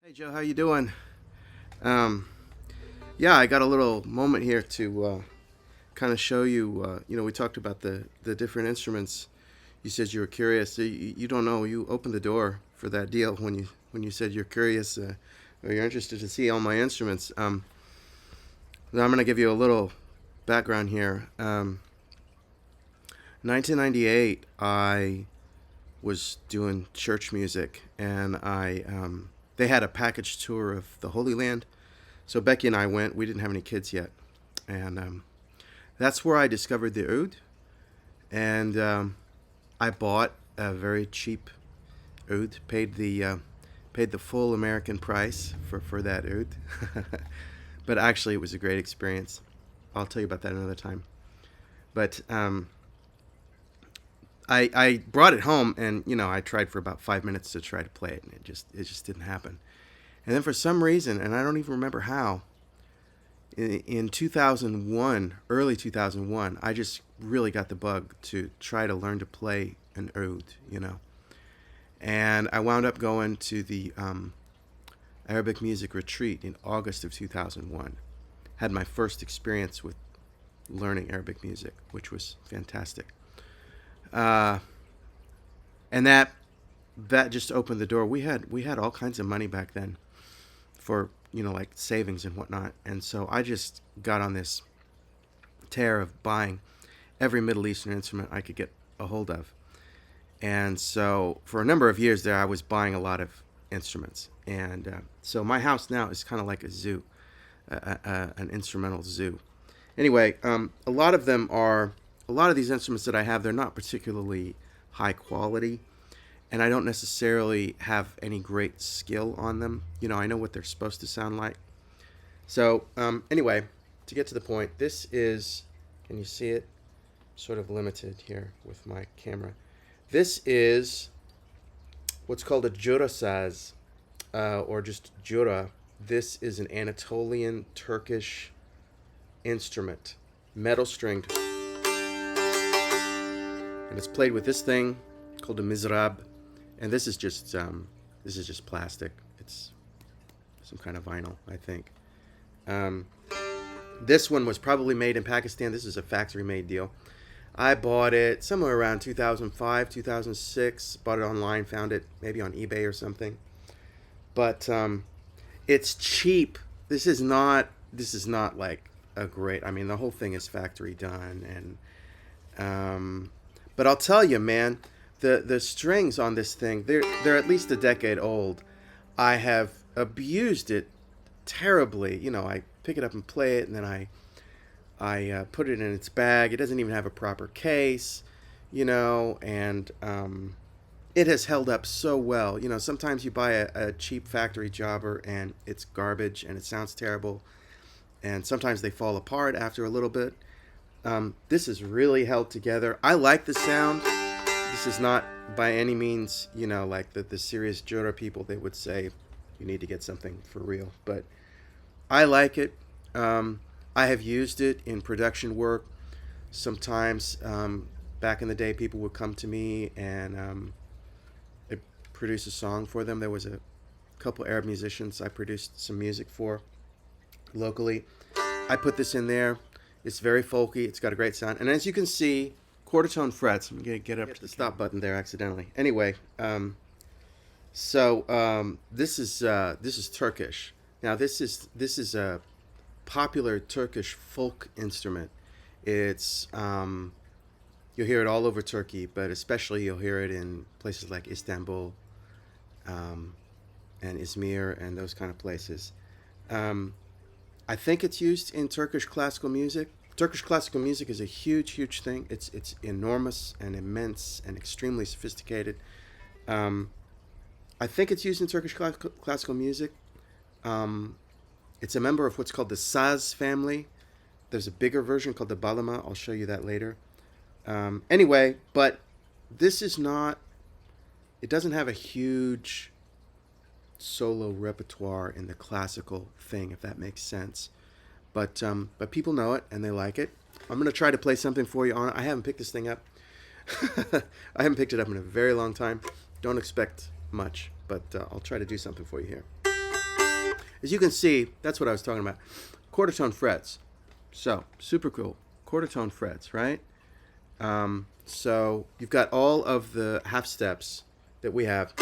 Hey Joe, how you doing? Um, yeah, I got a little moment here to kind of show you. We talked about the different instruments. You said you were curious. You don't know. You opened the door for that deal when you said you're curious or you're interested to see all my instruments. Now I'm going to give you a little background here. 1998, I was doing church music, and I they had a package tour of the Holy Land. So Becky and I went. We didn't have any kids yet, and that's where I discovered the oud. And I bought a very cheap oud. Paid the full American price for that oud. But actually, it was a great experience. I'll tell you about that another time. But I brought it home, and I tried for about 5 minutes to try to play it, and it just didn't happen. And then for some reason, and I don't even remember how, in 2001, early 2001, I just really got the bug to try to learn to play an oud. And I wound up going to the Arabic music retreat in August of 2001. Had my first experience with learning Arabic music, which was fantastic. Uh, and that just opened the door. We had all kinds of money back then for like savings and whatnot, and so I just got on this tear of buying every Middle Eastern instrument I could get a hold of. And so for a number of years there, I was buying a lot of instruments, and so my house now is kind of like a zoo, an instrumental zoo. Anyway, a lot of these instruments that I have, they're not particularly high quality, and I don't necessarily have any great skill on them. I know what they're supposed to sound like. So, anyway, to get to the point, this is, can you see it? Sort of limited here with my camera. This is what's called a Cura Saz, or just Cura. This is an Anatolian Turkish instrument, metal stringed, and it's played with this thing called a mizrab, and this is just plastic. It's some kind of vinyl, I think. Um, this one was probably made in Pakistan. This is a factory made deal. I bought it somewhere around 2005, 2006. Bought it online, found it maybe on eBay or something. But it's cheap. This is not like a great. I mean, the whole thing is factory done, but I'll tell you, man, the strings on this thing, they're at least a decade old. I have abused it terribly. I pick it up and play it, and then I put it in its bag. It doesn't even have a proper case, and it has held up so well. Sometimes you buy a cheap factory jobber and it's garbage and it sounds terrible, and sometimes they fall apart after a little bit. This is really held together. I like the sound. This is not by any means, like the serious Jura people, they would say you need to get something for real. But I like it. I have used it in production work. Sometimes, back in the day, people would come to me and I'd produce a song for them. There was a couple Arab musicians I produced some music for locally. I put this in there. It's very folky. It's got a great sound. And as you can see, quarter tone frets. I'm going to get up to the stop button there accidentally. Anyway, this is Turkish. Now this is a popular Turkish folk instrument. It's you'll hear it all over Turkey, but especially you'll hear it in places like Istanbul, and Izmir and those kind of places. Um, I think it's used in Turkish classical music. Turkish classical music is a huge, huge thing. It's enormous and immense and extremely sophisticated. Um, I think it's used in Turkish classical music. Um, it's a member of what's called the Saz family. There's a bigger version called the Balama. I'll show you that later. Anyway, but this is not. It doesn't have a huge solo repertoire in the classical thing, if that makes sense. But people know it and they like it. I'm gonna try to play something for you on it. I haven't picked this thing up. I haven't picked it up in a very long time. Don't expect much, but I'll try to do something for you here. as you can see, that's what I was talking about. Quarter tone frets. So, super cool. Quarter tone frets, right? So you've got all of the half steps that we have.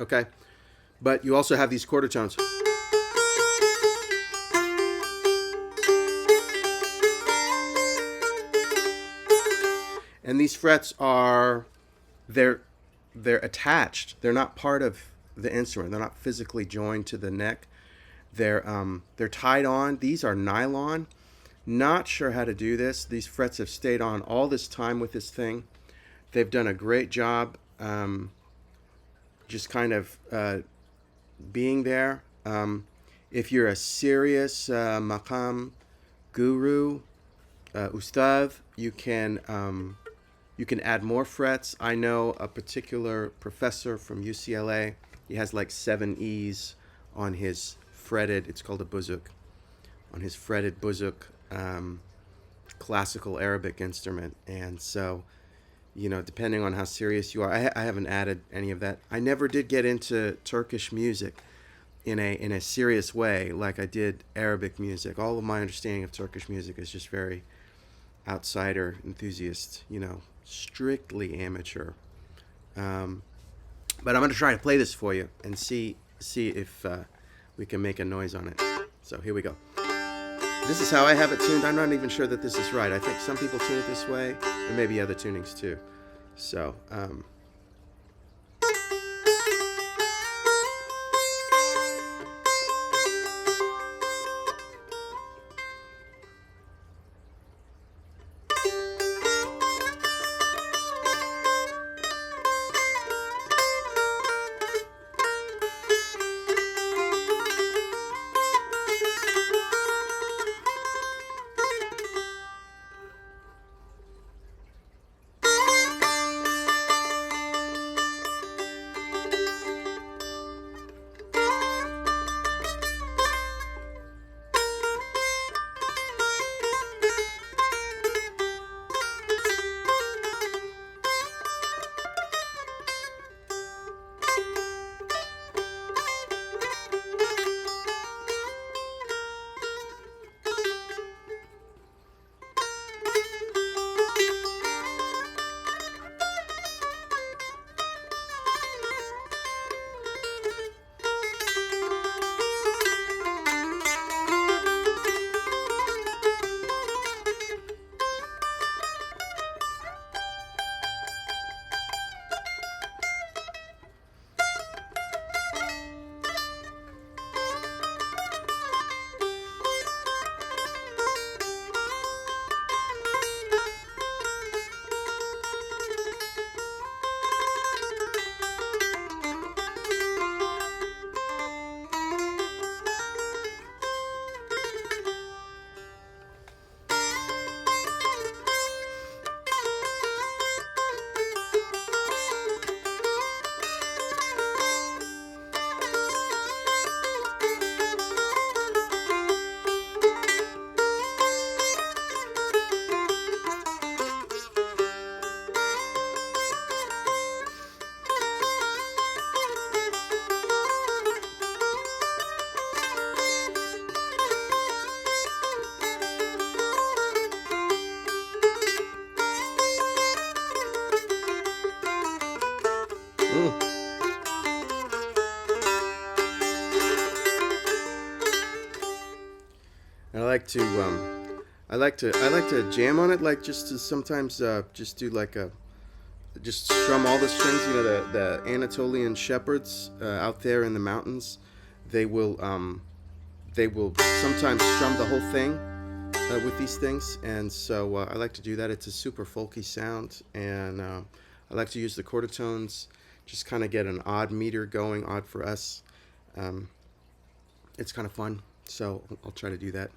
Okay? But you also have these quarter tones. And these frets are they're attached. They're not part of the instrument. They're not physically joined to the neck. They're tied on. These are nylon. Not sure how to do this. These frets have stayed on all this time with this thing. They've done a great job just kind of being there. If you're a serious maqam guru, ustad, you can add more frets. I know a particular professor from UCLA. He has like 7 E's on his fretted, it's called a buzuk, on his fretted buzuk, classical Arabic instrument. And so, depending on how serious you are, I haven't added any of that. I never did get into Turkish music in a serious way like I did Arabic music. All of my understanding of Turkish music is just very outsider enthusiast, strictly amateur. But I'm going to try to play this for you and see if we can make a noise on it. So here we go. This is how I have it tuned. I'm not even sure that this is right. I think some people tune it this way. There may be other tunings too. So, I like to jam on it, like just to sometimes just do like just strum all the strings. The Anatolian shepherds out there in the mountains, they will sometimes strum the whole thing with these things, and so I like to do that. It's a super folky sound, and I like to use the quarter tones, just kind of get an odd meter going, odd for us. It's kind of fun, so I'll try to do that.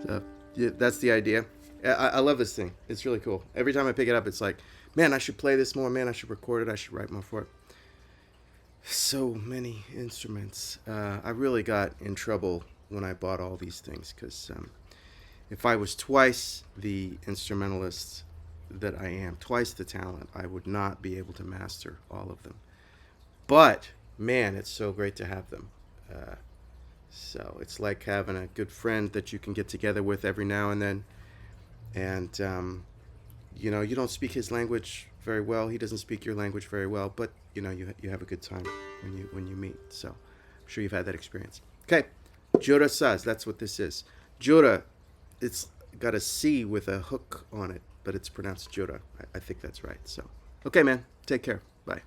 So yeah, that's the idea. I love this thing. It's really cool. Every time I pick it up, it's like, man, I should play this more. Man, I should record it. I should write more for it. So many instruments. I really got in trouble when I bought all these things because if I was twice the instrumentalist that I am, twice the talent, I would not be able to master all of them. But man, it's so great to have them. So it's like having a good friend that you can get together with every now and then. And you don't speak his language very well. He doesn't speak your language very well, but you have a good time when you meet. So I'm sure you've had that experience. Okay, Cura Saz. That's what this is. Cura. It's got a C with a hook on it, but it's pronounced Cura. I think that's right. So, okay, man. Take care. Bye.